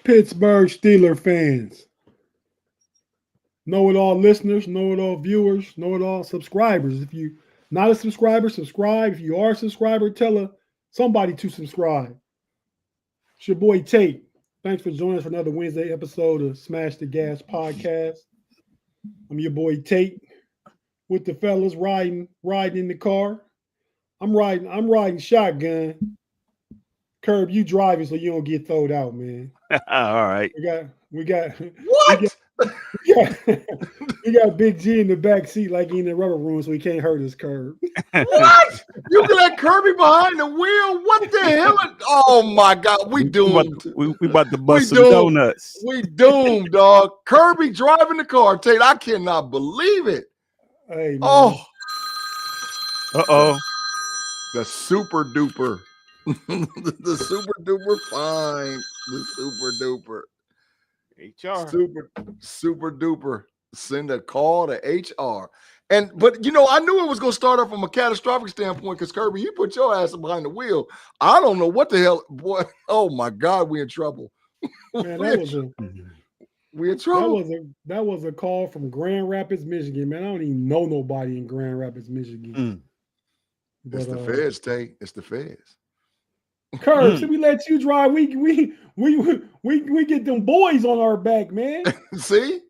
Pittsburgh Steelers fans, know-it-all listeners, know-it-all viewers, know-it-all subscribers. If you not a subscriber, subscribe. If you are a subscriber, tell somebody to subscribe. It's your boy Tate. Thanks for joining us for another Wednesday episode of Smash the Gas podcast. I'm your boy Tate with the fellas riding in the car. I'm riding shotgun. Kerb, you driving so you don't get thrown out, man. All right. We got what? We got Big-G in the back seat like he in the rubber room, so he can't hurt his Kerb. What? You can let Kirby behind the wheel? What the hell? Oh my God, we doomed. We about to bust some donuts. We doomed, dog. Kirby driving the car. Tate, I cannot believe it. Hey, man. Oh. Uh-oh. The super duper. The super duper fine. The super duper. HR. Super duper. Send a call to HR. But you know, I knew it was gonna start off from a catastrophic standpoint because Kirby, you put your ass behind the wheel. I don't know what the hell, boy. Oh my God, we in trouble. Man, we in trouble. That was a call from Grand Rapids, Michigan. Man, I don't even know nobody in Grand Rapids, Michigan. It's the feds, Tate. It's the feds. Kerb, should we let you drive? We get them boys on our back, man. See,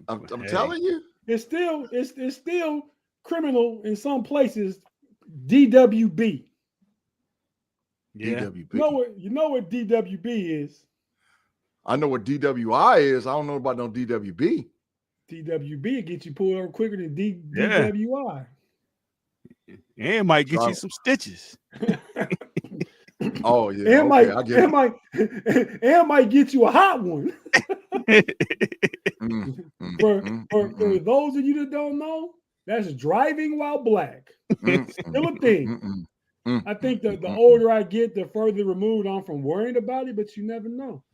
I'm telling you, it's still criminal in some places. DWB. Yeah. DWB. You know what DWB is. I know what DWI is. I don't know about no DWB. DWB gets you pulled over quicker than DWI. And might get you some stitches. Oh yeah, and might get you a hot one. For those of you that don't know, that's driving while black. Still a thing. I think the older I get, the further removed I'm from worrying about it, but you never know.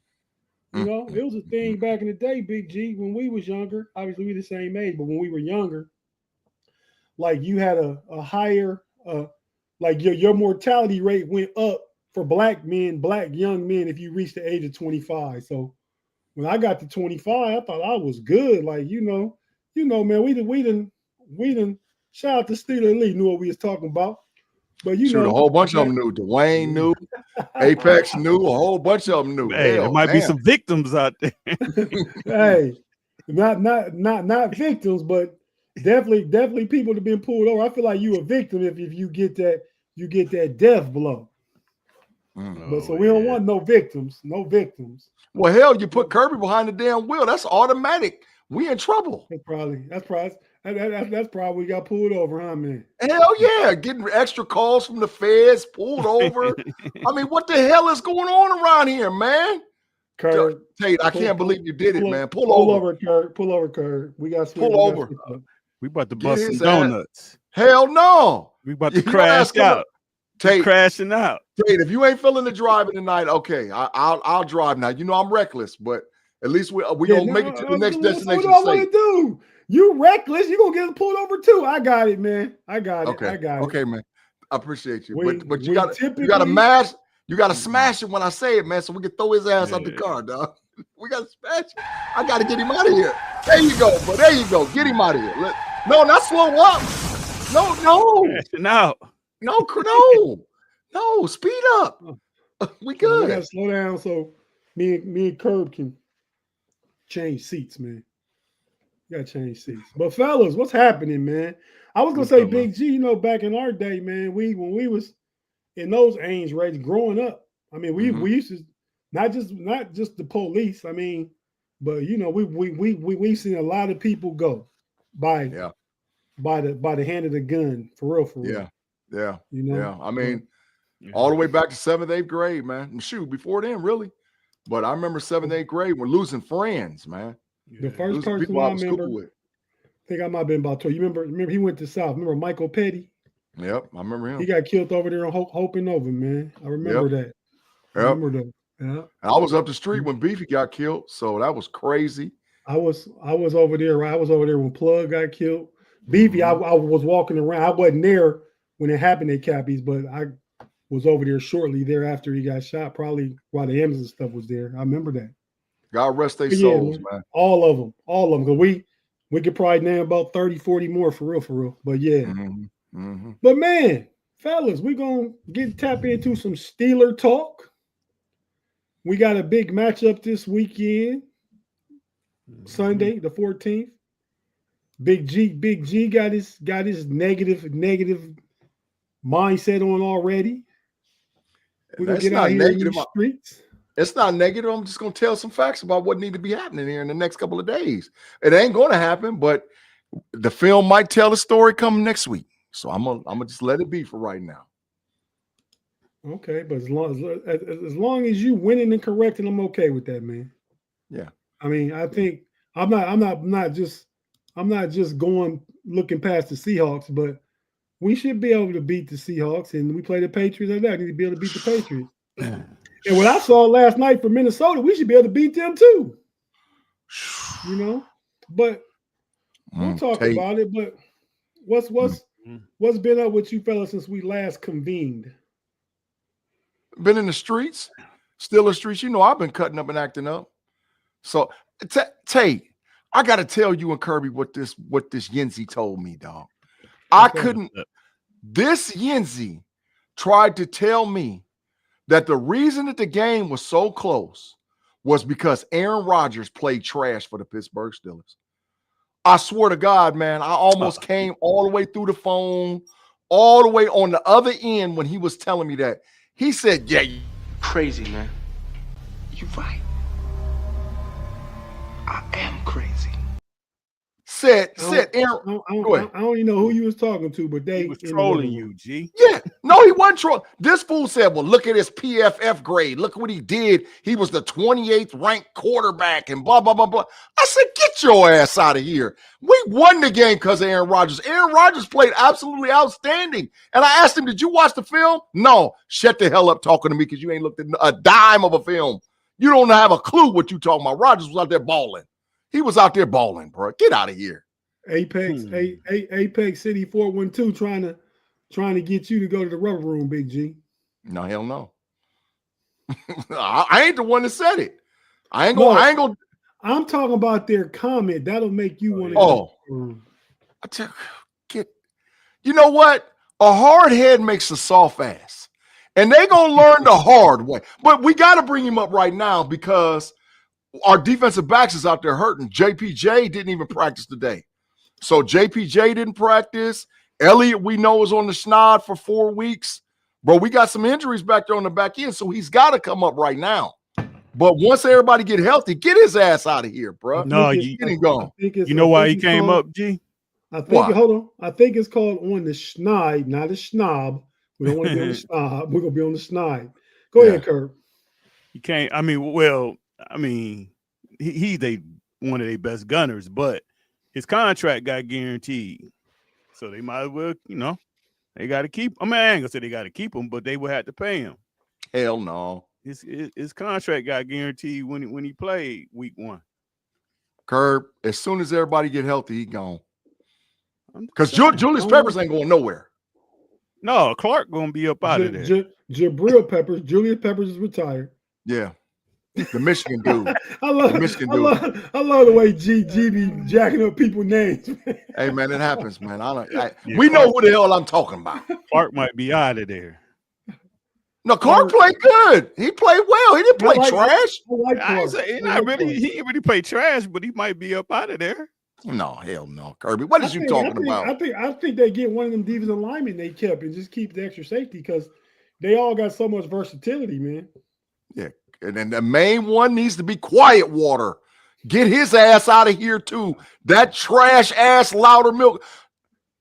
You know, it was a thing back in the day, Big-G, when we was younger. Obviously, we the same age, but when we were younger, like you had a higher, like your mortality rate went up for black young men, if you reach the age of 25. So when I got to 25, I thought I was good. Like, you know, man, we didn't shout out to Steeler Lee, knew what we was talking about. But you know, a whole bunch of them knew. Dwayne knew, Apex knew, a whole bunch of them knew. Hey, there might be some victims out there. Hey, not victims, but definitely people that have been pulled over. I feel like you a victim if you get that death blow. But so we don't want no victims. No victims. Well, hell, you put Kirby behind the damn wheel. That's automatic. We in trouble. That's probably we got pulled over, huh, man? Hell yeah. Getting extra calls from the feds, pulled over. I mean, what the hell is going on around here, man? Kerb, Tate, I can't believe you did it, man. Pull over, Kerb. Pull over, Kerb. We got pull over. We about to bust some donuts. Hell no. We about to crash out. Tate, crashing out. Tate, if you ain't feeling the driving tonight, okay, I'll drive now. You know I'm reckless, but at least we gonna make it to the next destination. What do I want to do? You reckless? You gonna get pulled over too? I got it, man. I got it. Okay. I got it. Okay, man. I appreciate you. But you gotta mash. You gotta smash it when I say it, man, so we can throw his ass out the car, dog. We gotta smash it. I gotta get him out of here. There you go, but there you go. Get him out of here. No, not slow up. No, speed up. We good. We gotta slow down so me and Kerb can change seats, man. You gotta change seats. But fellas, what's happening, man? I was gonna say, Big-G, you know, back in our day, man, when we was in those age rates growing up, I mean, we used to not just the police, I mean, but you know, we've seen a lot of people go by the hand of the gun, for real. Yeah. You know? Yeah. I mean, all the way back to 7th, 8th grade, man. Shoot, before then, really. But I remember 7th, 8th grade, we're losing friends, man. The first person I remember, I think I might have been about 12. You remember he went to South. Remember Michael Petty? Yep, I remember him. He got killed over there on Hope and Nova, man. I remember that. I remember that. Yeah. I was up the street when Beefy got killed, so that was crazy. I was over there. I was over there when Plug got killed. Beefy, I was walking around. I wasn't there when it happened at Cappy's, but I was over there shortly thereafter he got shot, probably while the Amazon stuff was there. I remember that. God rest their souls, man. All of them. Because we could probably name about 30, 40 more for real. But yeah. But man, fellas, we're going to tap into some Steeler talk. We got a big matchup this weekend, Sunday, the 14th. Big-G got his negative mindset on already. We're going to get out here in these streets. It's not negative. I'm just going to tell some facts about what need to be happening here in the next couple of days. It ain't going to happen, but the film might tell the story coming next week. So I'm gonna just let it be for right now. Okay, but as long as you winning and correcting, I'm okay with that, man. Yeah. I mean, I think I'm not just going looking past the Seahawks, but we should be able to beat the Seahawks, and we play the Patriots. I need to be able to beat the Patriots. And what I saw last night from Minnesota, we should be able to beat them too. You know, but we'll talk Tate. about it. But what's been up with you fellas since we last convened? Been in the streets, still in the streets. You know, I've been cutting up and acting up. So, Tate, I got to tell you and Kirby what this Yinzy told me, dog. I couldn't. This Yinzy tried to tell me that the reason that the game was so close was because Aaron Rodgers played trash for the Pittsburgh Steelers. I swear to God, man, I almost came all the way through the phone, all the way on the other end when he was telling me that. He said, yeah, you crazy, man. You right. I am crazy. Said Aaron. I don't even know who you was talking to, but he was trolling you, G. Yeah, no, he wasn't trolling. This fool said, well, look at his PFF grade. Look what he did. He was the 28th ranked quarterback and blah, blah, blah, blah. I said, get your ass out of here. We won the game because of Aaron Rodgers. Aaron Rodgers played absolutely outstanding. And I asked him, did you watch the film? No. Shut the hell up talking to me because you ain't looked at a dime of a film. You don't have a clue what you talking about. Rodgers was out there balling. He was out there balling, bro. Get out of here. Apex City 412 trying to get you to go to the rubber room, Big-G. No, hell no. I ain't the one that said it. I ain't gonna. I'm talking about their comment. That'll make you want to. Oh, you know what? A hard head makes a soft ass, and they gonna learn the hard way. But we got to bring him up right now because our defensive backs is out there hurting. JPJ didn't even practice today. So JPJ didn't practice. Elliott, we know, is on the schneid for 4 weeks. Bro, we got some injuries back there on the back end, so he's got to come up right now. But once everybody get healthy, get his ass out of here, bro. No, get him gone. You know why he came up, G? I think, hold on. I think it's called on the schneid, not a schnob. We don't want to be on the schnob. We're going to be on the schneid. Go ahead, Kerb. You can't, he's one of their best gunners, but his contract got guaranteed. So they might as well, they got to keep him. I ain't gonna say they got to keep him, but they would have to pay him. Hell no. His contract got guaranteed when he played week 1. Kerb, as soon as everybody get healthy, he gone. Because Julius Peppers ain't going nowhere. No, Clark gonna be up out of there. Jabril Peppers, Julius Peppers is retired. Yeah. The Michigan dude. I love the way G be jacking up people's names. Hey man, it happens, man. We know who the hell I'm talking about. Clark might be out of there. No, Clark played good. He played well. He didn't play trash. He didn't really play trash, but he might be up out of there. No, hell no, Kirby. What is you talking about? I think they get one of them defensive linemen they kept and just keep the extra safety because they all got so much versatility, man. Yeah. And then the main one needs to be Quiet Water. Get his ass out of here, too. That trash ass Louder Milk.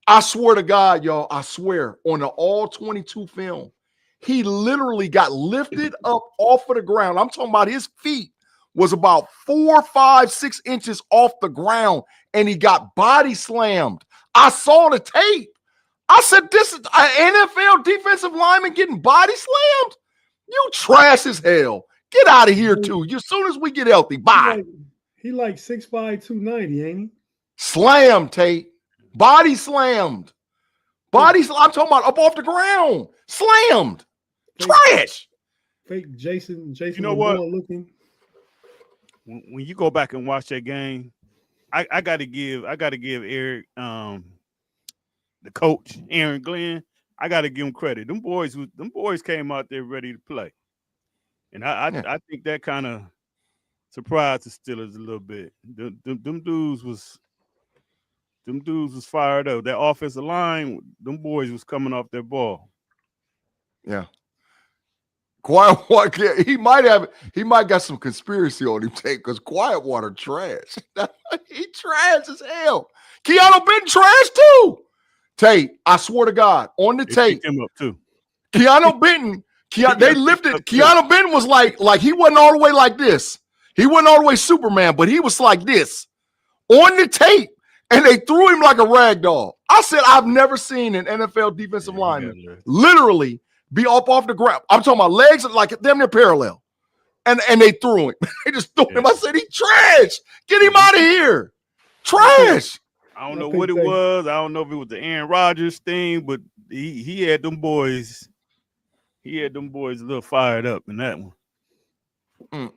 I swear to God, y'all, I swear, on the all-22 film, he literally got lifted up off of the ground. I'm talking about his feet was about 4, 5, 6 inches off the ground, and he got body slammed. I saw the tape. I said, this is an NFL defensive lineman getting body slammed? You trash as hell. Get out of here, too. As soon as we get healthy, bye. He like 6'5", 290, ain't he? Slammed, Tate. Body slammed. I'm talking about up off the ground. Slammed. Trash. Fake Jason. You know what? Looking. when you go back and watch that game, I got to give Eric, the coach, Aaron Glenn, I got to give him credit. Them boys came out there ready to play, and I think that kind of surprised the Steelers a little bit. Them dudes was fired up. That offensive line, them boys was coming off their ball. Yeah. Quiet Water, he might got some conspiracy on him, Tate, because Quiet Water trash. He trash as hell. Keanu Benton trash too. Tate, I swear to God, on the tape. Him up too. Keanu Benton, they lifted. Keanu Benton was like he wasn't all the way like this. He wasn't all the way Superman, but he was like this on the tape, and they threw him like a rag doll. I said, I've never seen an NFL defensive lineman literally be up off the ground. I'm talking about legs like damn near parallel. And they threw him. They just threw him. I said, he trash. Get him out of here. Trash. I don't know what it was. I don't know if it was the Aaron Rodgers thing, but he had them boys. He had them boys a little fired up in that one.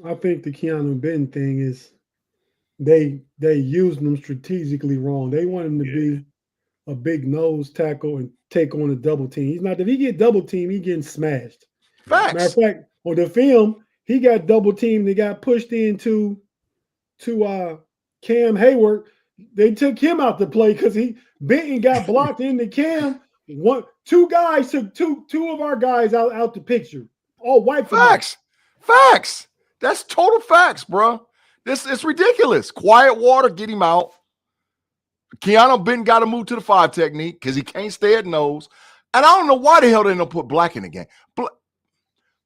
I think the Keanu Benton thing is they used him strategically wrong. They want him to be a big nose tackle and take on a double team. He's not. If he get double team, he getting smashed. Facts. Matter of fact, on the film, he got double teamed. They got pushed into Cam Hayward. They took him out to play because Benton got blocked into Cam. Two guys took two of our guys out the picture. All white. Facts. Facts. That's total facts, bro. It's ridiculous. Quiet Water, get him out. Keanu Benton got to move to the 5 technique because he can't stay at nose. And I don't know why the hell they don't put Black in the game.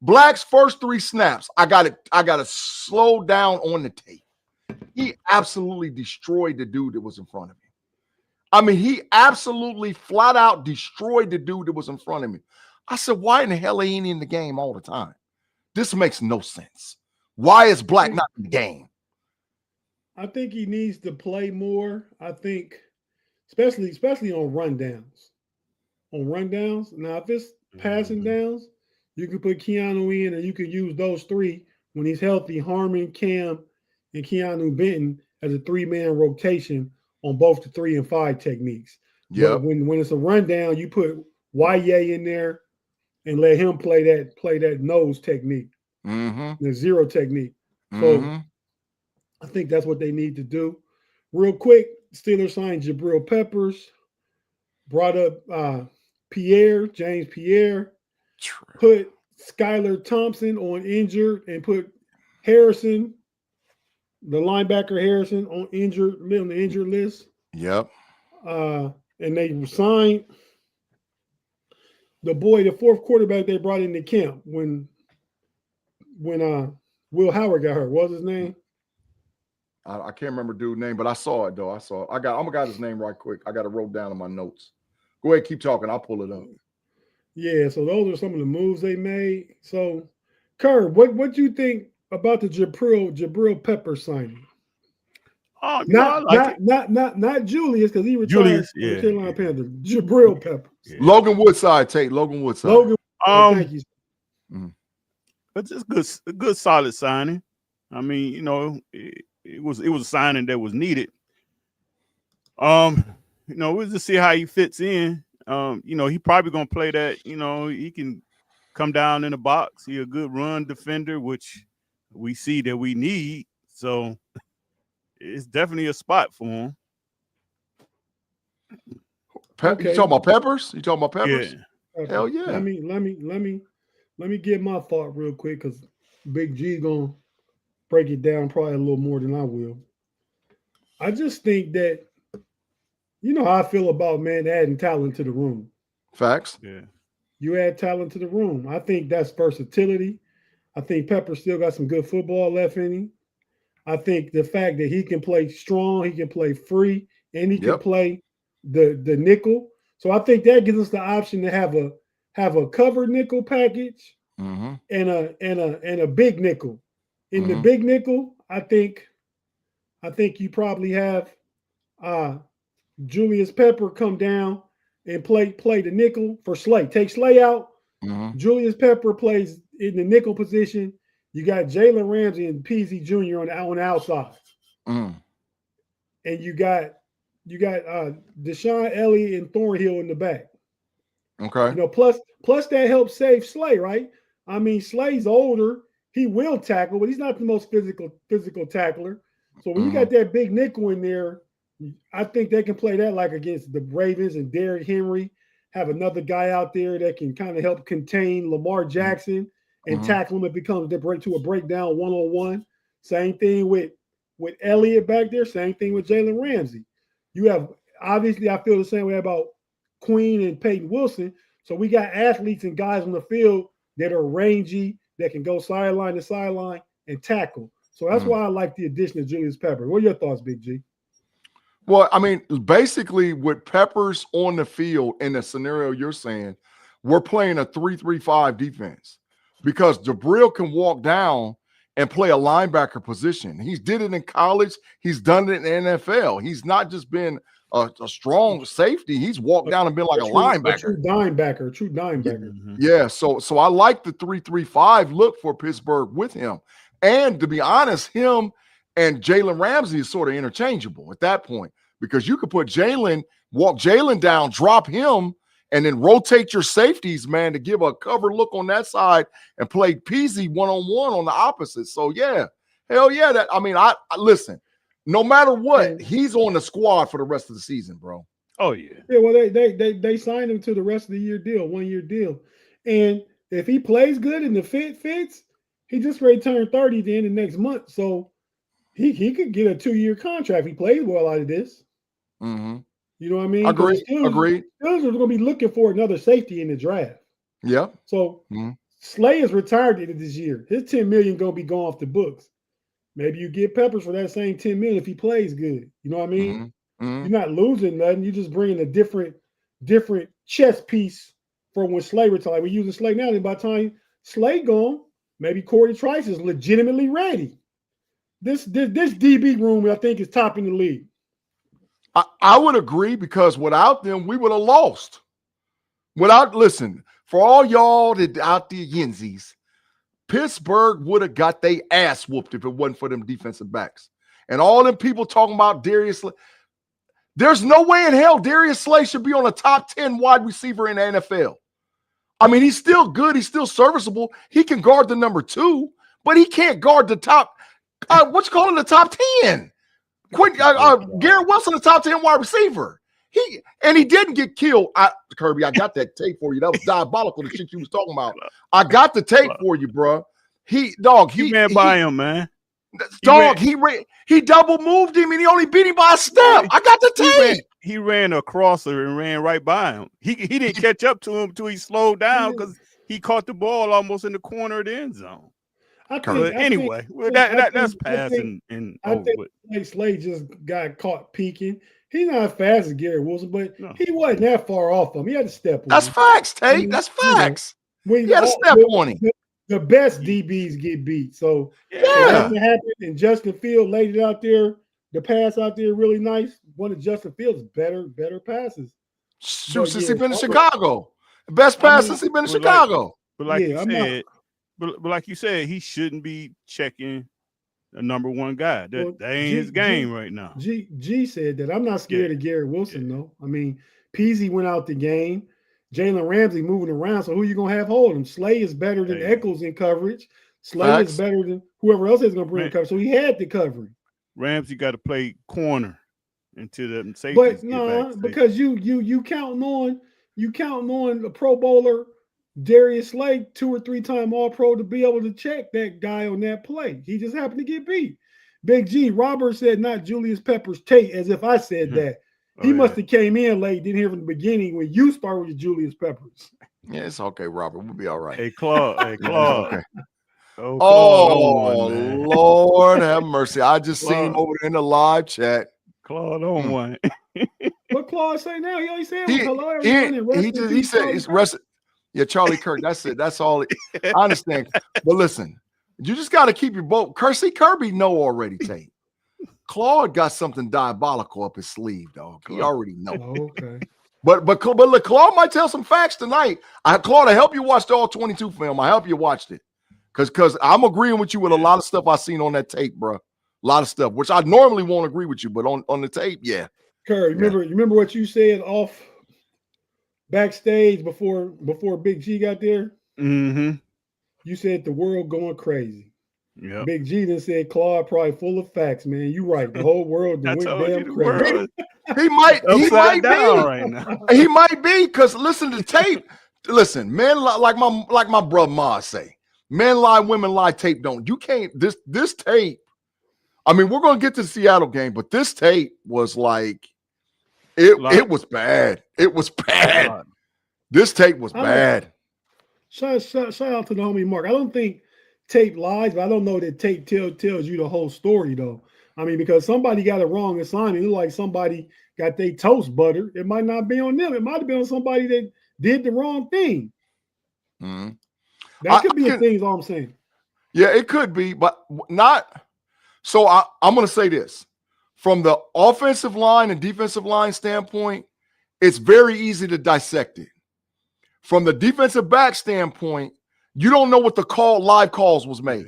Black's first 3 snaps, I got to slow down on the tape. He absolutely destroyed the dude that was in front of him. I mean, he absolutely flat out destroyed the dude that was in front of me. I said, why in the hell ain't he in the game all the time? This makes no sense. Why is Black not in the game? I think he needs to play more. I think, especially on rundowns. On rundowns. Now, if it's passing downs, you can put Keanu in, and you can use those 3 when he's healthy. Harmon, Cam, and Keanu Benton as a 3-man rotation on both the 3 and 5 techniques. Yeah. When it's a rundown, you put YA in there and let him play that nose technique, the 0 technique. So I think that's what they need to do. Real quick, Steelers signed Jabril Peppers, brought up James Pierre, put Skylar Thompson on injured, and put Harrison, the linebacker Harrison, on the injured list. Yep. And they signed the 4th quarterback they brought into camp when Will Howard got hurt. What was his name? I can't remember dude's name, but I saw it though. I'm gonna got his name right quick. I got it wrote down in my notes. Go ahead, keep talking. I'll pull it up. Yeah, so those are some of the moves they made. So, Kerb, what do you think about the Jabril Pepper signing? Oh, not Julius, because he retired from the Carolina Panthers. Jabril Pepper. Yeah. Logan Woodside, Tate. Logan Woodside. Thank you. It's just a good solid signing. I mean, it was a signing that was needed. We'll just see how he fits in. He probably gonna play that. He can come down in the box. He's a good run defender, which we see that we need. So it's definitely a spot for him. Okay. You talking about Peppers? Yeah. Hell yeah. Let me get my thought real quick, because Big-G gonna break it down probably a little more than I will. I just think that, how I feel about, man, adding talent to the room. Facts. Yeah. You add talent to the room. I think that's versatility. I think Pepper still got some good football left in him. I think the fact that he can play strong, he can play free, and he can play the nickel. So I think that gives us the option to have a covered nickel package and a big nickel. In the big nickel, I think you probably have Julius Pepper come down and play the nickel for Slay. Take Slay out. Julius Pepper plays in the nickel position, You got Jalen Ramsey and PZ Jr. on the outside. Mm. And you got Deshaun Elliott and Thornhill in the back. Okay. You know, plus that helps save Slay, right? I mean, Slay's older. He will tackle, but he's not the most physical tackler. So when you got that big nickel in there, I think they can play that like against the Ravens and Derrick Henry. Have another guy out there that can kind of help contain Lamar Jackson and tackle him if it comes to a breakdown one-on-one. Same thing with Elliott back there. Same thing with Jalen Ramsey. You have, obviously, I feel the same way about Queen and Peyton Wilson. So we got athletes and guys on the field that are rangy, that can go sideline to sideline and tackle. So that's why I like the addition of Julius Peppers. What are your thoughts, Big G? Well, I mean, basically with Peppers on the field in the scenario you're saying, we're playing a 3-3-5 defense because Jabril can walk down and play a linebacker position. He's did it in college. He's done it in the NFL. He's not just been a strong safety. He's walked down and been like a linebacker. True linebacker. Yeah, so I like the 3-3-5 look for Pittsburgh with him. And to be honest, him and Jalen Ramsey is sort of interchangeable at that point because you could put walk Jalen down, drop him, and then rotate your safeties, man, to give a cover look on that side and play Peasy one-on-one on the opposite. So, yeah, hell yeah. I listen, no matter what, he's on the squad for the rest of the season, bro. Oh, yeah. Yeah, well, they signed him to the rest of the year deal, 1-year deal. And if he plays good and the fit fits, he just ready to turn 30 at the end of next month. So he could get a 2-year contract if he plays well out of this. Mm-hmm. You know what I mean? Agreed. Steelers are going to be looking for another safety in the draft. Yeah. So Slay is retired at this year. His $10 million going to be going off the books. Maybe you get Peppers for that same $10 million if he plays good. You know what I mean? You're not losing nothing. You're just bringing a different chess piece for when Slay retired. We're using Slay now. And by the time Slay gone, maybe Corey Trice is legitimately ready. This DB room, I think, is topping the league. I would agree because without them, we would have lost. Listen, for all y'all that out there Yinzies, Pittsburgh would have got their ass whooped if it wasn't for them defensive backs. And all them people talking about Darius Slay. There's no way in hell Darius Slay should be on a top 10 wide receiver in the NFL. I mean, he's still good. He's still serviceable. He can guard the number 2, but he can't guard the top, the top 10. Garrett Wilson, the top 10 wide receiver. He didn't get killed. Kirby, I got that tape for you. That was diabolical, the shit you was talking about. I got the tape for you, bro. He ran by him, man. He double moved him and he only beat him by a step. I got the tape. He ran a crosser and ran right by him. He didn't catch up to him until he slowed down because he caught the ball almost in the corner of the end zone. That's passing. I think Slay just got caught peeking. He's not as fast as Garrett Wilson, but he wasn't that far off him. He had to step on That's him. Facts, Tate. That's facts. He had to step on him. The best DBs get beat. So it hasn't happened. And Justin Fields laid it out there. The pass out there really nice. One of Justin Fields' better passes. Since he been in Chicago. Best pass since he been in Chicago. But like you said, he shouldn't be checking a number 1 guy. That ain't his game right now. G said that. I'm not scared of Garrett Wilson, though. I mean, Peasy went out the game. Jalen Ramsey moving around. So who you going to have hold him? Slay is better than Echols in coverage. Slay is better than whoever else is going to bring the coverage. So he had the coverage. Ramsey got to play corner into the safety. But no, because you counting on a Pro Bowler Darius Slay, 2 or 3-time All-Pro, to be able to check that guy on that play. He just happened to get beat. Big G, Robert said not Julius Peppers Tate, as if I said that. He must have came in late, didn't hear from the beginning when you started with Julius Peppers. Yeah, it's okay, Robert. We'll be all right. Hey, Claude. Okay. Oh, Lord have mercy. I just seen him over there in the live chat. Claude on one. What Claude say now? He only said hello, everyone. He said it's rested. Yeah, Charlie Kirk. That's it. That's all. I understand. But listen, you just got to keep your boat. Kirby know already, Tate. Claude got something diabolical up his sleeve, dog. He already know. Oh, okay. But look, Claude might tell some facts tonight. Claude, I help you watch the all 22 film. I help you watched it. Because I'm agreeing with you with a lot of stuff I seen on that tape, bro. A lot of stuff, which I normally won't agree with you, but on the tape, yeah. Kerb, you remember what you said off backstage before Big-G got there? Mm-hmm. You said the world going crazy. Yeah. Big-G then said Claude probably full of facts, man. You right. The whole world went damn crazy. He might be right now. He might be, because listen to tape. Listen, men like my brother Ma say, men lie, women lie, tape don't. You can't this tape. I mean, we're gonna get to the Seattle game, but this tape was like it was bad. It was bad. This tape was bad. Shout out to the homie Mark. I don't think tape lies, but I don't know that tape tells you the whole story though. I mean, because somebody got a wrong assignment. It looked like somebody got their toast buttered. It might not be on them. It might have been on somebody that did the wrong thing. Mm-hmm. That could be a thing, is all I'm saying. Yeah, it could be, but not. So I'm going to say this. From the offensive line and defensive line standpoint, it's very easy to dissect it. From the defensive back standpoint, you don't know what the live calls was made.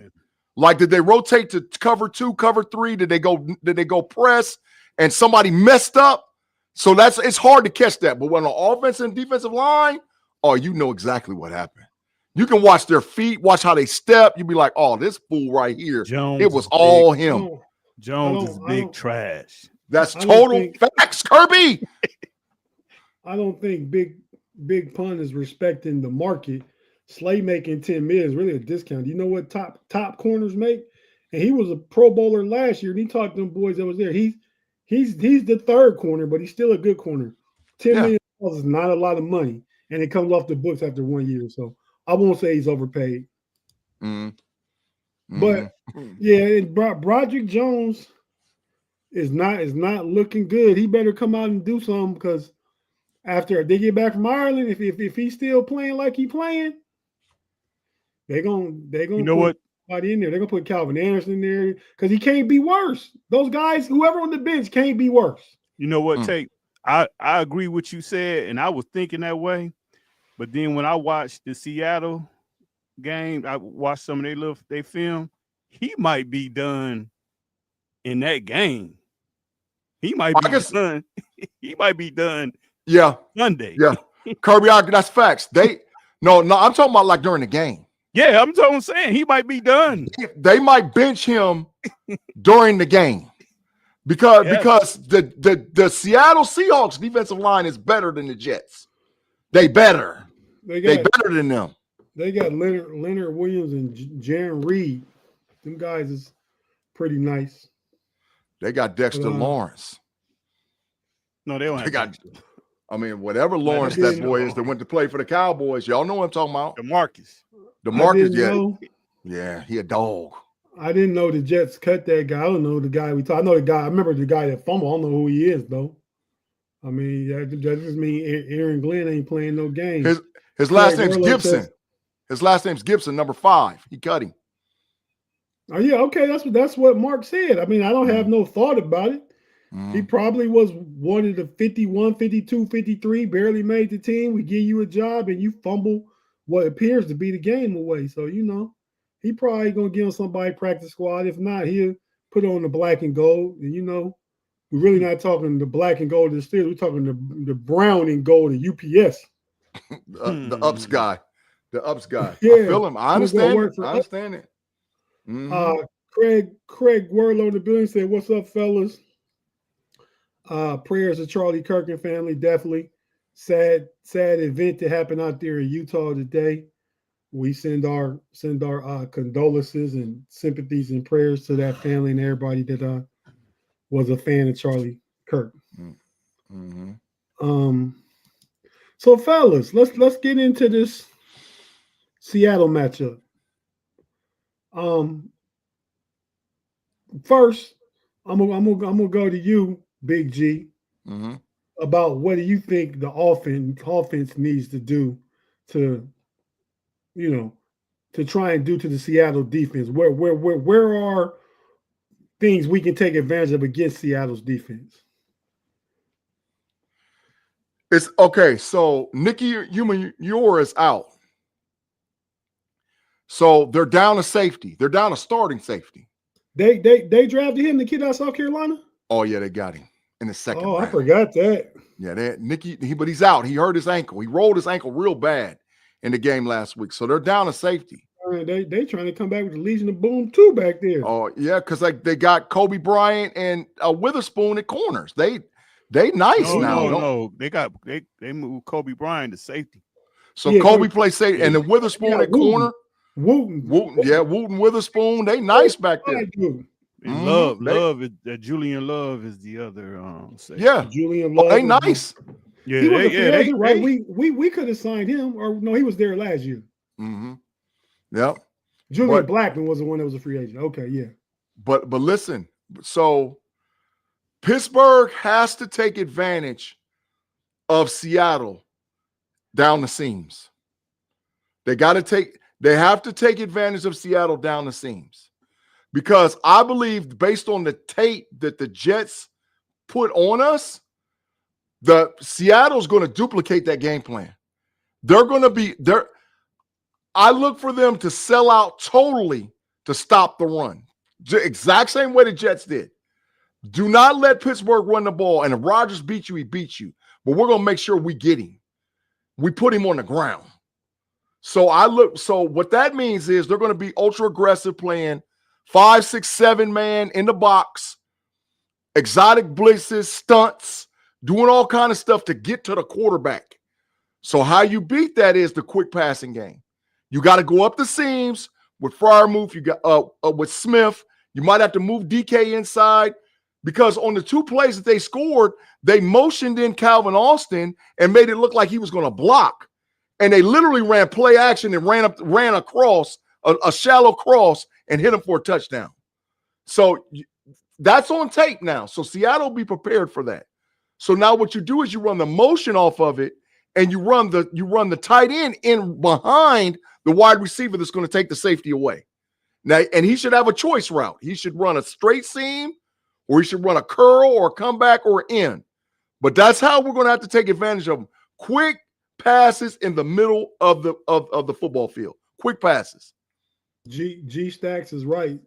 Like, did they rotate to cover 2, cover 3? Did they go press and somebody messed up? So it's hard to catch that. But when on the offensive and defensive line, you know exactly what happened. You can watch their feet, watch how they step. You'd be like, oh, this fool right here. It was all him. Jones is big trash. That's total facts, Kirby. I don't think Big Pun is respecting the market. Slay making 10 million is really a discount. You know what top corners make? And he was a Pro Bowler last year, and he talked to them boys that was there. He's the third corner, but he's still a good corner. $10 million is not a lot of money, and it comes off the books after 1 year. So I won't say he's overpaid. Mm-hmm. But yeah, and Broderick Jones is not looking good. He better come out and do something, because after they get back from Ireland, if he's still playing like he's playing, they're gonna you know what? Somebody in there. They're gonna put Calvin Anderson in there, because he can't be worse. Those guys, whoever on the bench, can't be worse. You know what, Tate? I agree with what you said, and I was thinking that way. But then when I watched the Seattle game, I watched some of their film. He might be done in that game. He might be done. He might be done. Yeah, Sunday. Yeah, Kirby, that's facts. No, I'm talking about like during the game. Yeah, I'm saying he might be done. They might bench him during the game because the Seattle Seahawks defensive line is better than the Jets. They better than them. They got Leonard Williams and Jaron Reed. Them guys is pretty nice. They got Dexter Lawrence. No, they don't. They got. I mean, whatever Lawrence that boy is that went to play for the Cowboys, y'all know what I'm talking about. DeMarcus, yeah, he a dog. I didn't know the Jets cut that guy. I don't know the guy we talked. I know the guy. I remember the guy that fumbled. I don't know who he is though. I mean, that just means Aaron Glenn ain't playing no game. His last name's Gibson. His last name's Gibson, number 5. He cut him. Oh yeah, okay. That's what Mark said. I mean, I don't have no thought about it. He probably was one of the 51, 52, 53, barely made the team. We give you a job and you fumble what appears to be the game away. So, you know, he probably going to get on somebody practice squad. If not, he'll put on the black and gold. And, you know, we're really not talking the black and gold of the Steelers. We're talking the brown and gold of UPS. The ups guy. The ups guy. Yeah. I feel him. I understand it. Mm-hmm. Craig Werlow in the building said, "What's up, fellas? Prayers to Charlie Kirk and family. Definitely sad event that happened out there in Utah today. We send our condolences and sympathies and prayers to that family and everybody that was a fan of Charlie Kirk." Mm-hmm. So fellas, let's get into this Seattle matchup. First, I'm gonna go to you, Big-G, about what do you think the offense needs to do to, you know, to try and do to the Seattle defense. Where are things we can take advantage of against Seattle's defense? It's okay. So Nicky Ure is out. So they're down a safety. They're down a starting safety. They drafted him, the kid out of South Carolina? Oh, yeah, they got him in the second round. I forgot that. Yeah, but he's out. He hurt his ankle. He rolled his ankle real bad in the game last week. So they're down a safety. They trying to come back with the Legion of Boom too back there. Oh, yeah, because they got Kobe Bryant and Witherspoon at corners. They nice now. No. They moved Kobe Bryant to safety. So yeah, Kobe plays safety, and then Witherspoon at corner. Wooten. Yeah, Wooten, Witherspoon. They nice back there. Love is Julian Love is the other safety. Yeah, Julian Love. They nice. Yeah, he was a free agent, right? We could have signed him, or no, he was there last year. Mm-hmm. Yep. Julian Blackman was the one that was a free agent. Okay, yeah. But listen, so Pittsburgh has to take advantage of Seattle down the seams. They have to take advantage of Seattle down the seams. Because I believe, based on the tape that the Jets put on us, the Seattle's going to duplicate that game plan. They're going to be there. I look for them to sell out totally to stop the run. Exact same way the Jets did. Do not let Pittsburgh run the ball. And if Rodgers beats you, he beats you. But we're going to make sure we get him. We put him on the ground. So what that means is they're going to be ultra aggressive, playing 5, 6, 7 man in the box, exotic blitzes, stunts, doing all kind of stuff to get to the quarterback. So how you beat that is the quick passing game. You got to go up the seams with Freiermuth. You got with Smith. You might have to move DK inside, because on the 2 plays that they scored, they motioned in Calvin Austin and made it look like he was going to block. And they literally ran play action and ran across a shallow cross and hit him for a touchdown. So that's on tape now. So Seattle will be prepared for that. So now what you do is you run the motion off of it, and you run the tight end in behind the wide receiver that's going to take the safety away. Now, and he should have a choice route. He should run a straight seam, or he should run a curl or a comeback or an in. But that's how we're going to have to take advantage of them. Quick passes in the middle of the football field. Quick passes. G Stacks is right.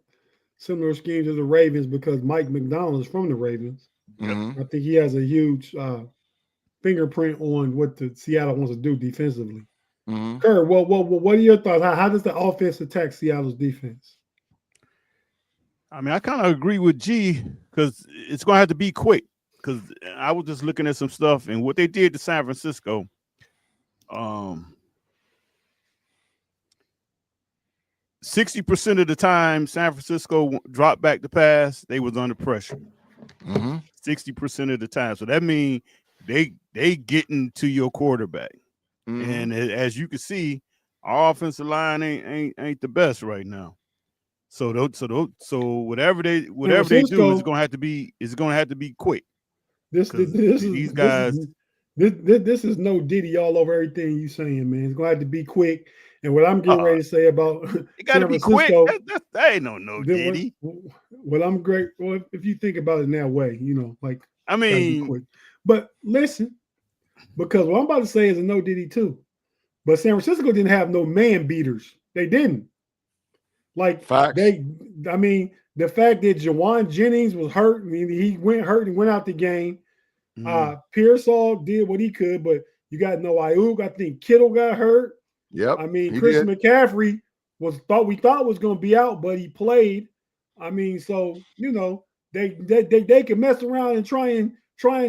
Similar scheme to the Ravens, because Mike McDonald is from the Ravens. Mm-hmm. I think he has a huge fingerprint on what the Seattle wants to do defensively. Mm-hmm. Kerb, what are your thoughts? How does the offense attack Seattle's defense? I mean, I kind of agree with G, because it's going to have to be quick. Because I was just looking at some stuff, and what they did to San Francisco. 60% of the time San Francisco dropped back to pass, they was under pressure. 60% of the time. So that means they getting to your quarterback. And as you can see, our offensive line ain't the best right now. So whatever they do is going to have to be quick. This is no Diddy all over everything you saying, man. It's going to have to be quick. And what I'm getting ready to say about it got to be quick. That ain't no Diddy. Well, if you think about it in that way, like, I mean, quick. But listen, because what I'm about to say is a no Diddy too. But San Francisco didn't have no man beaters. They didn't. Like, facts. The fact that Jawan Jennings was hurt, I mean, he went hurt and went out the game. Pearsall did what he could, but you got no Ayuk. I think Kittle got hurt. Yep. I mean, Chris McCaffrey we thought was going to be out, but he played. I mean, so they can mess around and try and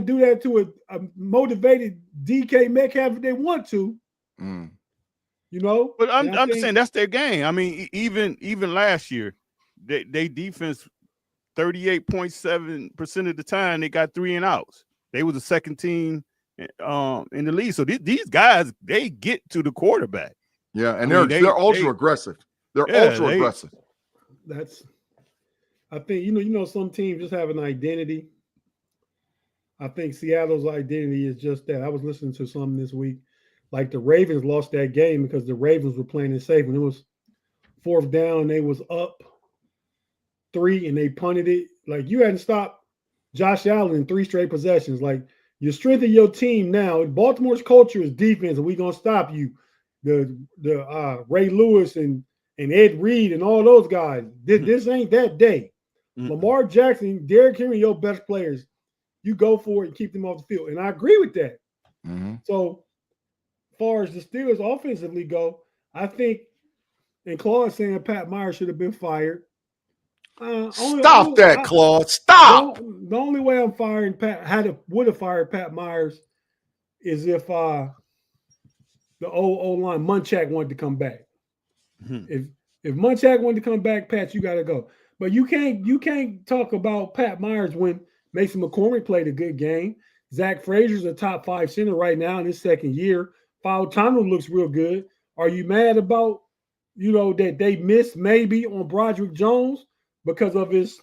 do that to a motivated DK Metcalf if they want to. But I'm just saying that's their game. I mean, even last year, they defense 38.7% of the time they got 3 and outs. They were the second team in the league. So these guys, they get to the quarterback. Yeah, and they're ultra aggressive. They're ultra aggressive. I think some teams just have an identity. I think Seattle's identity is just that. I was listening to something this week. Like, the Ravens lost that game because the Ravens were playing it safe. When it was 4th down, they was up 3 and they punted it. Like, you hadn't stopped Josh Allen in 3 straight possessions. Like, you strengthen your team now. Baltimore's culture is defense, and we're gonna stop you. The Ray Lewis and and Ed Reed and all those guys. This ain't that day. Lamar Jackson, Derrick Henry, your best players. You go for it and keep them off the field. And I agree with that. So, as far as the Steelers offensively go, I think, and Claude saying Pat Myers should have been fired. Stop that, Claude. Stop. The only way I'm firing would have fired Pat Myers is if the old line Munchak wanted to come back. If Munchak wanted to come back, Pat, you got to go. But you can't talk about Pat Myers when Mason McCormick played a good game. Zach Frazier's a top 5 center right now in his second year. Fautano looks real good. Are you mad about that they missed maybe on Broderick Jones because of his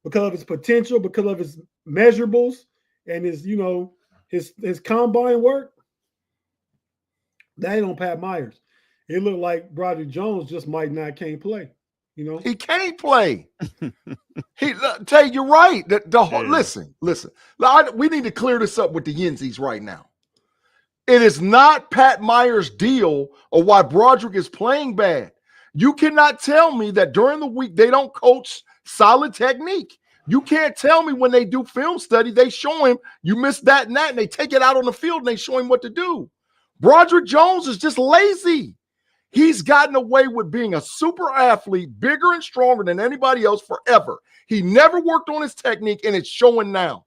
potential, because of his measurables and his combine work? That ain't on Pat Myers. It looked like Broderick Jones just can't play. He can't play. Tate, you're right. Listen. We need to clear this up with the Yenzies right now. It is not Pat Myers' deal or why Broderick is playing bad. You cannot tell me that during the week they don't coach solid technique. You can't tell me when they do film study, they show him you missed that and that, and they take it out on the field and they show him what to do. Broderick Jones is just lazy. He's gotten away with being a super athlete, bigger and stronger than anybody else forever. He never worked on his technique, and it's showing now.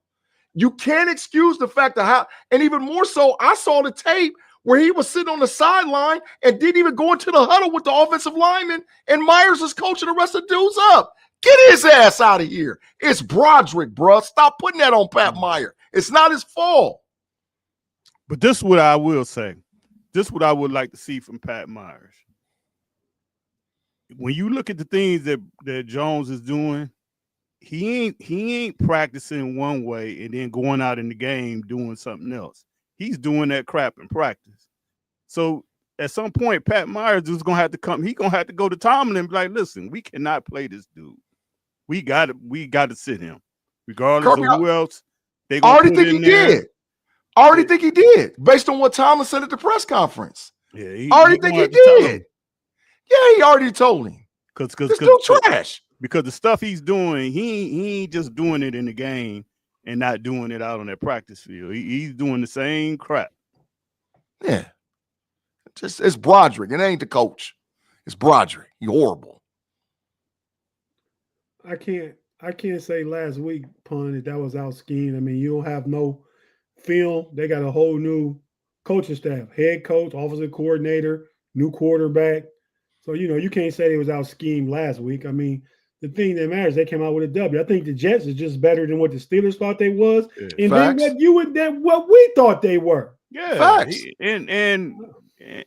You can't excuse the fact that and even more so, I saw the tape where he was sitting on the sideline and didn't even go into the huddle with the offensive lineman, and Myers is coaching the rest of the dudes up. Get his ass out of here. It's Broderick, bruh. Stop putting that on Pat Myers. It's not his fault. But this is what I will say. This is what I would like to see from Pat Myers. When you look at the things that Jones is doing, he ain't practicing one way and then going out in the game doing something else. He's doing that crap in practice. So at some point, Pat Myers is gonna have to come. He's gonna have to go to Tomlin and be like, "Listen, we cannot play this dude. We got to sit him, regardless of who else they I already think he did. I already think he did, based on what Tomlin said at the press conference. Yeah, I already think he did. Yeah, he already told him. Because trash. Because the stuff he's doing, he ain't just doing it in the game and not doing it out on that practice field. He's doing the same crap. Yeah. It's Broderick. It ain't the coach. It's Broderick. He's horrible. I can't say last week, Pun, that was out skiing. I mean, you don't have no film. They got a whole new coaching staff, head coach, offensive coordinator, new quarterback. So, you can't say they was out skiing last week. I mean, the thing that matters, they came out with a W. I think the Jets is just better than what the Steelers thought they was, and then what we thought they were. Yeah, facts.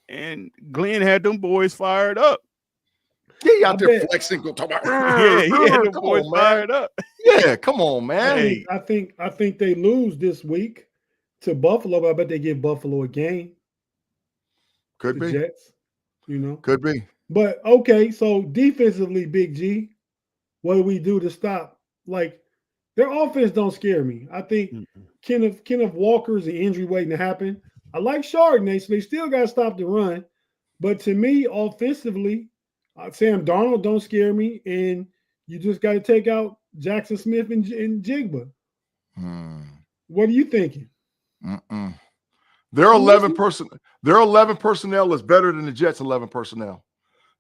And Glenn had them boys fired up. He out there flexing. He had them boys fired up. Yeah, come on, man. Hey, I think they lose this week to Buffalo, but I bet they give Buffalo a game. Could be. Jets, Could be. But okay, so defensively, Big G, what do we do to stop? Like, their offense don't scare me. I think Kenneth Walker's an injury waiting to happen. I like Chardonnay, so they still got to stop the run. But to me, offensively, Sam Darnold don't scare me, and you just got to take out Jackson Smith and Jigba. What are you thinking? Their 11 personnel is better than the Jets' 11 personnel.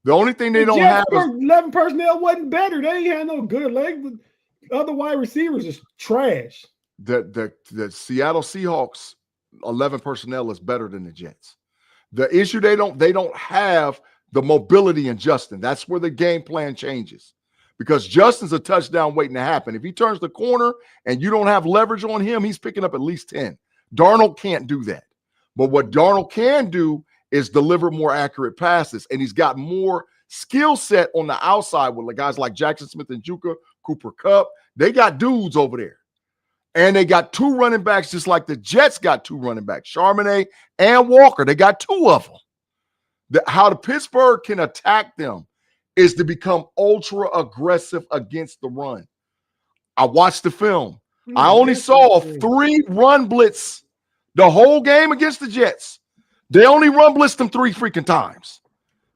The only thing they don't have is 11 personnel wasn't better. They ain't had no good legs. Other wide receivers is trash. The Seattle Seahawks 11 personnel is better than the Jets. The issue they don't have the mobility in Justin. That's where the game plan changes. Because Justin's a touchdown waiting to happen. If he turns the corner and you don't have leverage on him, he's picking up at least 10. Darnold can't do that. But what Darnold can do is deliver more accurate passes, and he's got more skill set on the outside with guys like Jackson Smith and Juka, Cooper Kupp. They got dudes over there. And they got 2 running backs, just like the Jets got 2 running backs, Charbonnet and Walker. They got 2 of them. How the Pittsburgh can attack them is to become ultra aggressive against the run. I watched the film. I only saw 3 run blitz the whole game against the Jets. They only run blitzed them 3 freaking times.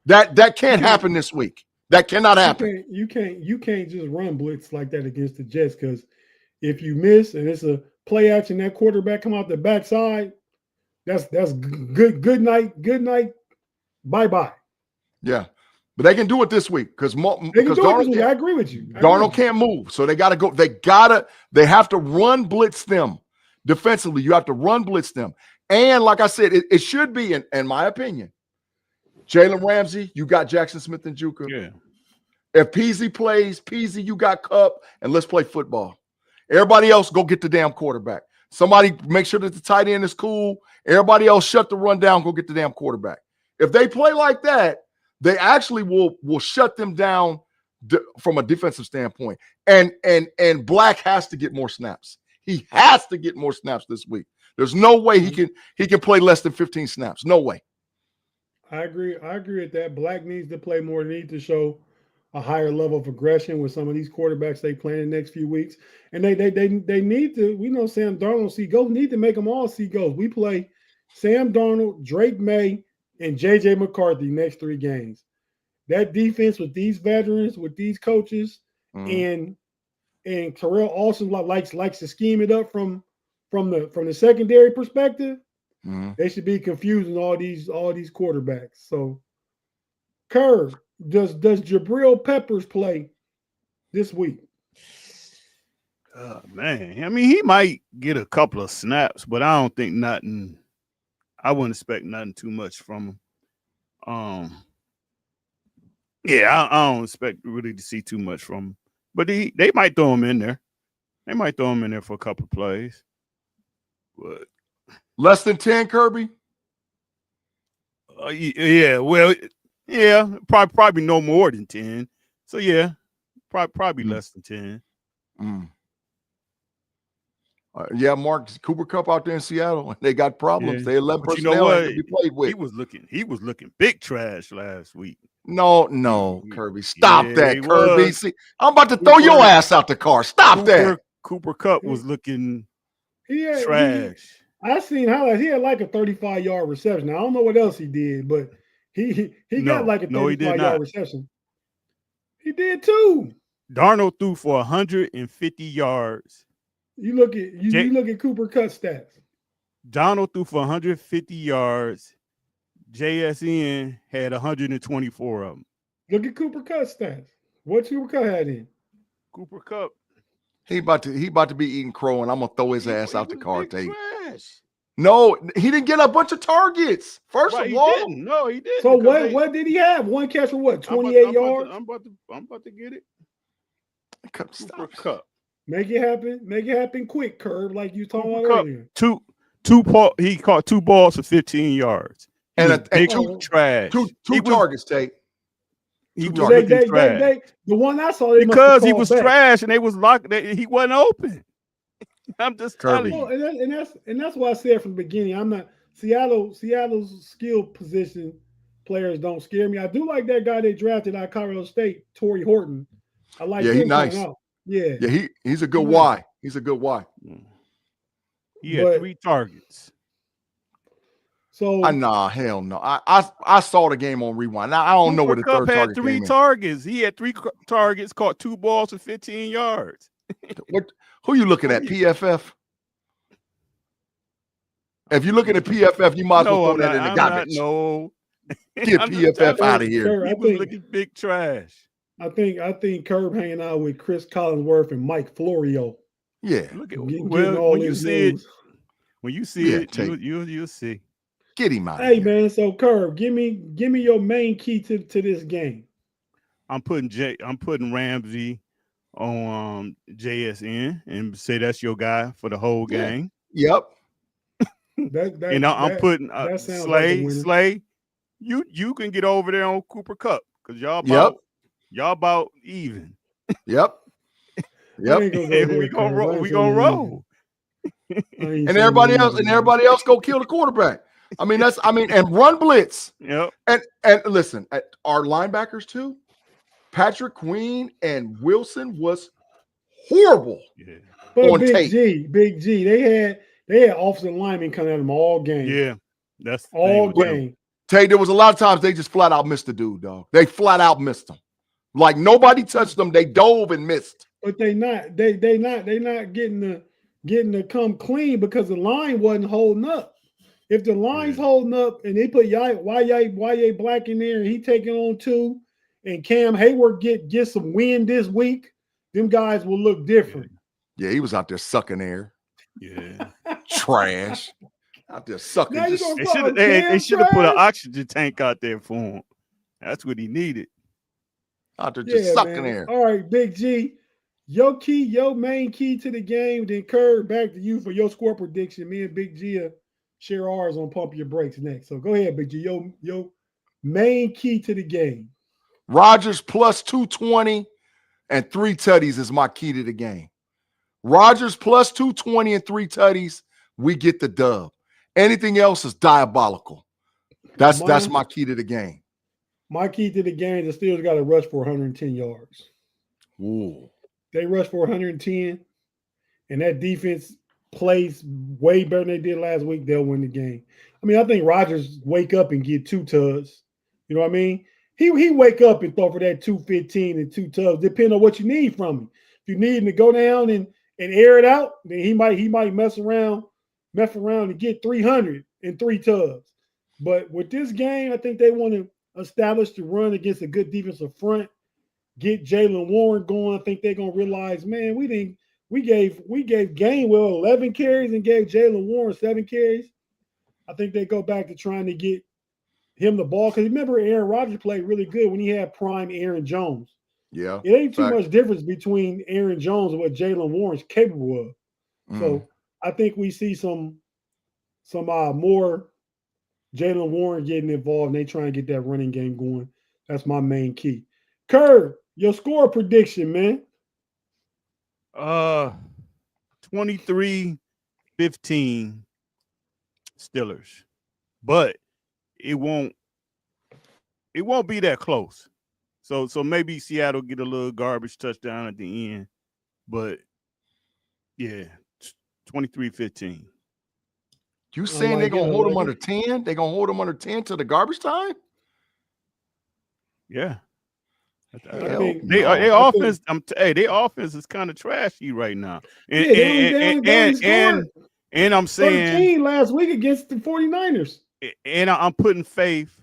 That can't happen this week. That cannot happen. You can't just run blitz like that against the Jets, because if you miss and it's a play action, that quarterback come out the backside, that's good night, bye. Yeah, but they can do it this week because Darnold. I agree with you. Darnold can't move, so they got to go. They have to run blitz them defensively. You have to run blitz them, and like I said, it should be, in my opinion, Jalen Ramsey. You got Jackson Smith and Juka. Yeah. If Peasy plays, you got Cup, and let's play football. Everybody else, go get the damn quarterback. Somebody make sure that the tight end is cool. Everybody else, shut the run down. Go get the damn quarterback. If they play like that, they actually will shut them down from a defensive standpoint. And Black has to get more snaps. He has to get more snaps this week. There's no way he can play less than 15 snaps. No way. I agree with that. Black needs to play more. Need to show a higher level of aggression with some of these quarterbacks they play in the next few weeks. And they need to, we know Sam Darnold see goals, need to make them all see goals. We play Sam Darnold, Drake May, and J.J. McCarthy next 3 games. That defense with these veterans, with these coaches, and Terrell Austin likes to scheme it up from the secondary perspective. They should be confusing all these quarterbacks. So, Kerb, does Jabril Peppers play this week? Man, I mean, he might get a couple of snaps, but I don't think nothing. I wouldn't expect nothing too much from him. I don't expect really to see too much from him. But they might throw him in there. They might throw him in there for a couple of plays. But less than 10, Kirby? Probably no more than 10. So yeah, probably less than 10. Mark Cooper Kupp out there in Seattle. They got problems. They 11 personnel. You know what? To be played with. He was looking big trash last week. No, Kirby. Stop that, Kirby. See, I'm about to throw your ass out the car. Stop that. Cooper Kupp was looking trash. I seen highlights. He had like a 35-yard reception. I don't know what else he did, but he got like a 35-yard reception. He did too. Darnold threw for 150 yards. You look at Cooper Kupp stats. Darnold threw for 150 yards. JSN had 124 of them. Look at Cooper Kupp stats. What Cooper Kupp had in? Cooper Kupp. He about to be eating crow, and I'm gonna throw his ass out the car, Tate. No, he didn't get a bunch of targets. First of all, no, he didn't. So what did he have? One catch for what? 28 yards. I'm about to get it. Cooper Kupp. Make it happen quick, Kerb, like you talking about earlier. He caught 2 balls for 15 yards. And trash. Two targets, Tate. He was looking trash. The one I saw, because he was trash and they was locked. He wasn't open. I'm just telling you. And that's why I said from the beginning, I'm not Seattle's skill position players don't scare me. I do like that guy they drafted out of Colorado State, Torrey Horton. I like him. He's nice. Out. Yeah, he's a good Y. He's a good Y. He had 3 targets. So hell no. I saw the game on rewind. Now I don't know where the third target came in. 3 targets. He had 3 targets, caught 2 balls for 15 yards. Who you looking at? PFF? If you're looking at PFF, you might as well throw that in the garbage. Get PFF out of here. He was looking big trash. I think Kerb hanging out with Chris Collinsworth and Mike Florio. Yeah. When you see it, you'll see. Get him out. Hey man, so Kerb, give me your main key to this game. I'm putting Ramsey on JSN and say that's your guy for the whole game. Yep. I'm putting Slay. You can get over there on Cooper Kupp because y'all about even. Yep. We gonna roll. And everybody else go kill the quarterback. And run blitz. Yep. And listen, our linebackers too. Patrick Queen and Wilson was horrible. Yeah. But Big G, they had offensive linemen coming at them all game. Yeah, that's all game. Tate, there was a lot of times they just flat out missed the dude, dog. They flat out missed him. Like nobody touched them. They dove and missed. But they not getting to come clean because the line wasn't holding up. If the line's holding up and they put YA Black in there and he taking on 2 and Cam Hayward get some wind this week, them guys will look different. Yeah, he was out there sucking air. Yeah. Trash. Out there sucking. They should have put an oxygen tank out there for him. That's what he needed. Out there just sucking air. All right, Big G. Your main key to the game. Then Kerb, back to you for your score prediction. Me and Big G share ours on Pump Your Brakes next. So go ahead, Big G. Your main key to the game. Rodgers plus 220 and 3 tutties is my key to the game. Rodgers plus 220 and 3 tutties, we get the dub. Anything else is diabolical. That's my key to the game. My key to the game is the Steelers got to rush for 110 yards. Ooh. They rush for 110, and that defense plays way better than they did last week, they'll win the game. I mean, I think Rodgers wake up and get 2 tugs. You know what I mean? He wake up and throw for that 215 and 2 tugs, depending on what you need from him. If you need him to go down and air it out, then he might mess around and get 300 and 3 tugs. But with this game, I think they want to establish the run against a good defensive front, get Jaylen Warren going. I think they're gonna realize, man, we gave Gainwell 11 carries and gave Jaylen Warren 7 carries. I think they go back to trying to get him the ball because remember Aaron Rodgers played really good when he had prime Aaron Jones. Yeah, it ain't too much difference between Aaron Jones and what Jaylen Warren's capable of. So I think we see some more Jaylen Warren getting involved and they try and get that running game going. That's my main key. Kerb, your score prediction, man. 23-15 Steelers. But it won't be that close. So maybe Seattle get a little garbage touchdown at the end. But yeah, 23-15. You saying they're gonna hold them under 10? They're gonna hold them under 10 to the garbage time? Yeah. Their offense is kind of trashy right now. And I'm saying 13 last week against the 49ers. And I'm putting faith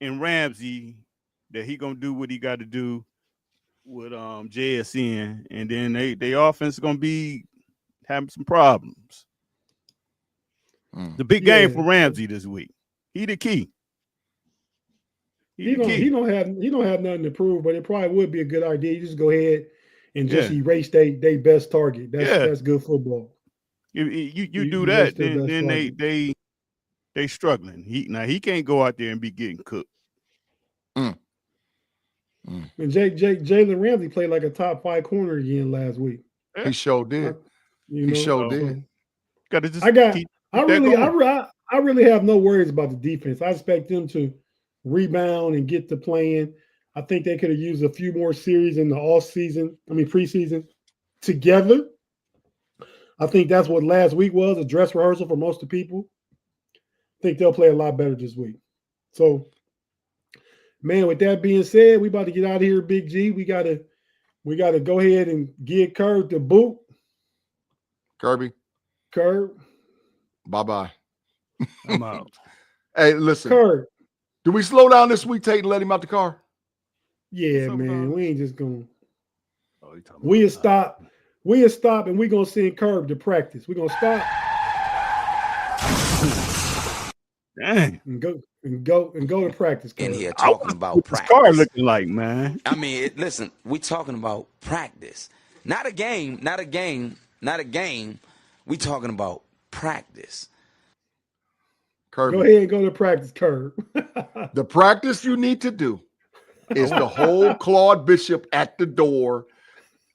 in Ramsey that he gonna do what he got to do with JSN, and then they offense is gonna be having some problems. The big game for Ramsey this week. He the key. He don't have nothing to prove, but it probably would be a good idea. You just go ahead and just erase their best target. That's good football. You do that, then they struggling. He can't go out there and be getting cooked. And Jalen Ramsey played like a top 5 corner again last week. He sure did. He sure did. I really have no worries about the defense. I expect them to rebound and get to playing. I think they could have used a few more series in the preseason together. I think that's what last week was, a dress rehearsal for most of the people. I think they'll play a lot better this week. So, man, with that being said, we about to get out of here, Big G. We gotta go ahead and give Kerb the boot. Kerb. Bye-bye. I'm out. Hey, listen. Kerb. Do we slow down this week, Tate, and let him out the car? Yeah, man. We ain't just going. We'll stop and we're going to send Kerb to practice. We're going to stop. Dang. And go to practice. In here talking about practice. Car looking like, man. I mean, listen, we talking about practice. Not a game. We talking about practice. Kerb. Go ahead and go to practice, Kerb. The practice you need to do is to hold Claude Bishop at the door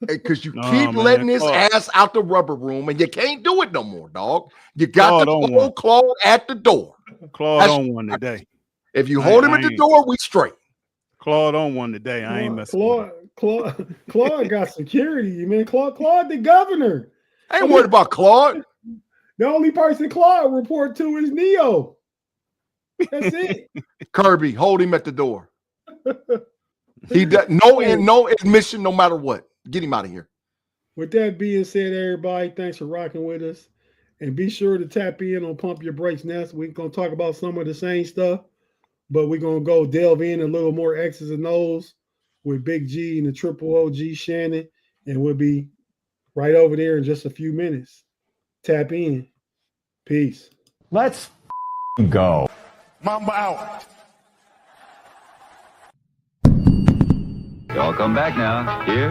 because you keep letting his ass out the rubber room and you can't do it no more, dog. You got to hold Claude at the door. Claude on one today. If you hold him at the door, we straight. Claude on one today. I ain't messing with him. Claude got security, man. Claude the governor. I ain't worried about Claude. The only person Claude report to is Neo. That's it. Kirby, hold him at the door. He does no admission, no matter what. Get him out of here. With that being said, everybody, thanks for rocking with us. And be sure to tap in on Pump Your Brakes Nest. We're going to talk about some of the same stuff, but we're going to go delve in a little more X's and O's with Big-G and the Triple OG Shannon. And we'll be right over there in just a few minutes. Tap in. Peace. Let's go. Mamba out. Y'all come back now. Here